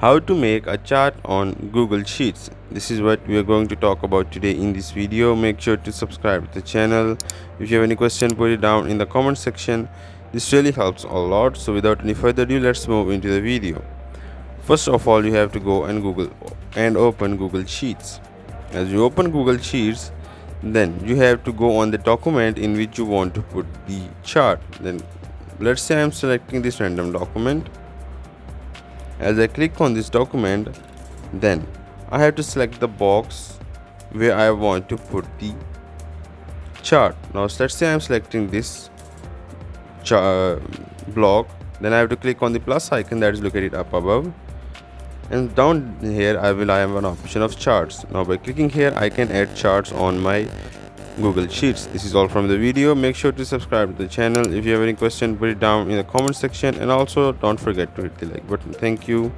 How to make a chart on Google Sheets. This is what we are going to talk about today in this video. Make sure to subscribe to the channel. If you have any question, put it down in the comment section. This really helps a lot. So without any further ado, let's move into the video. First of all, you have to go and open Google Sheets. As you open Google Sheets, then you have to go on the document in which you want to put the chart. Then let's say I'm selecting this random document. As I click on this document, then I have to select the box where I want to put the chart. Now let's say I'm selecting this block, then I have to click on the plus icon that is located up above, and down here I have an option of charts. Now by clicking here I can add charts on my Google Sheets. This is all from the video. Make sure to subscribe to the channel. If you have any question, put it down in the comment section, and also don't forget to hit the like button. Thank you.